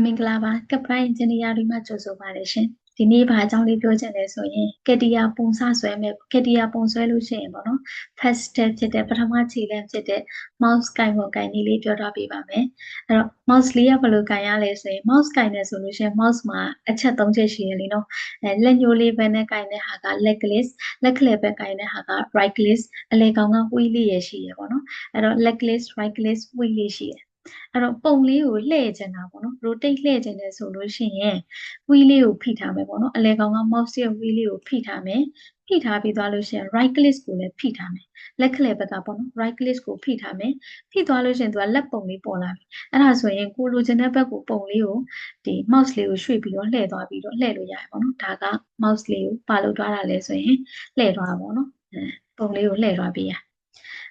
မင်္ဂလာပါကပ်ပရိုင်းအင်ဂျင်နီယာတွေမှာကြိုဆိုပါတယ်ရှင်ဒီနေ့ဘာအကြောင်းလေးပြောချင်လဲဆိုရင်ကက်တီယာပုံစဆွဲမယ်ကက်တီယာပုံဆွဲလို့ရှိရင်ပေါ့နော် first step ဖြစ်တဲ့ပထမခြေလှမ်းဖြစ်တဲ့ mouse ကင်ပေါ်ကင်နည်းလေးပြောထားပေးပါမယ်အဲ့တော့ mouse လေးကဘယ်လိုကင်ရလဲဆိုရင် mouse ကင်နေဆိုလို့ရှိရင် mouse မှာအချက်၃ချက်ရှိရလေနော်လက်ညှိုးလေးပဲနဲ့ကင်တဲ့ဟာက left click လက်ခလယ်ပဲကင်တဲ့ဟာက right click အလေကောင်က wheel လေးရရှိရပေါ့နော်အဲ့တော့ left click right click wheel လေးရှိရအဲ့တော့ပုံလေးကိုလှည့်ချင်တာပေါ့နော် rotate လှည့်ချင်တယ်ဆိုလို့ရှိရင် wheel လေးကိုဖိထားမယ်ပေါ့နော်အလဲကောင်က mouse ရဲ့ wheel လေးကိုဖိထားမယ်ဖိထားပြီးသွားလို့ရှိရင် right click ကိုလည်းဖိထားမယ်လက်ခလယ်ဘက်ကပေါ့နော် right click ကိုဖိထားမယ်ဖိသွားလို့ရှိရင်သူကလက်ပုံလေးပေါ်လာပြီအဲ့ဒါဆိုရင်ကိုလိုချင်တဲ့ဘက်ကိုပုံလေးကိုဒီ mouse လေးကိုရွှေ့ပြီးတော့လှည့်သွားပြီးတော့လှည့်လို့ရတယ်ပေါ့နော်ဒါက mouse လေးကိုပါလို့သွားတာလဲဆိုရင်လှည့်သွားတာပေါ့နော်ပုံလေးကိုလှည့်သွားပြီးရ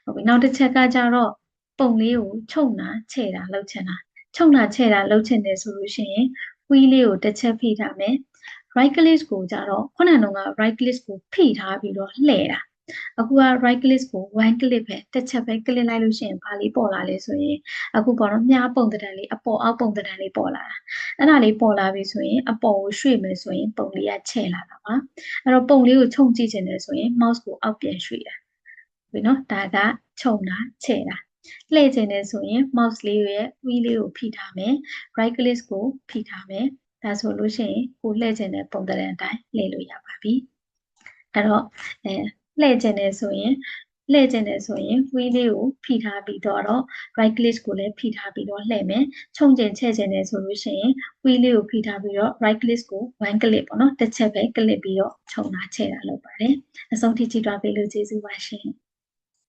ဟုတ်ပြီနောက်တစ်ချက်ကကြတော့ပုံလေးကိုချုံတာခြဲ့တာလှုပ်ချင်တာချုံတာခြဲ့တာလှုပ်ချင်တယ်ဆိုလို့ရှိရင် wheel လေးကိုတစ်ချက်ဖိထားမယ် right click ကိုကြတော့ခုနကတော့ right click ကိုဖိထားပြီးတော့လှည့်တာအခုက right click ကို one click ပဲတစ်ချက်ပဲ click လိုက်လို့ရှိရင်ဘာလေးပေါ်လာလဲဆိုရင်အခုပေါ့နော်မြားပုံသဏ္ဍာန်လေးအပေါ်အောက်ပုံသဏ္ဍာန်လေးပေါ်လာတာအဲ့ဒါလေးပေါ်လာပြီဆိုရင်အပေါ်ကိုရွှေ့မယ်ဆိုရင်ပုံလေးကချဲ့လာတာပါအဲ့တော့ပုံလေးကိုခြုံကြည့်ချင်တယ်ဆိုရင် mouse ကိုအောက်ပြန်ရွှေ့တာပြီနော်ဒါကခြုံတာချဲ့တာလှည့်ချင်တယ်ဆိုရင် mouse လေးရဲ့ wheel လေးကိုဖိထားမယ် right click ကိုဖိထားမယ်ဒါဆိုလို့ရှိရင်ကိုလှည့်ချင်တဲ့ပုံသဏ္ဍာန်အတိုင်းလှည့်လို့ရပါပြီအဲ့တော့လှည့်ချင်တယ်ဆိုရင်wheel လေးကိုဖိထားပြီးတော့ right click ကိုလည်းဖိထားပြီးတော့လှည့်မယ်ခြုံချင်ချဲ့ချင်တယ်ဆိုလို့ရှိရင် wheel လေးကိုဖိထားပြီးတော့ right click ကို one click ပေါ့နော်တစ်ချက်ပဲ click ပြီးတော့ခြုံတာချဲ့တာလုပ်ပါတယ်အဆုံးထိကြည့်သွားပေးလို့ကျေးဇူးပါရှင်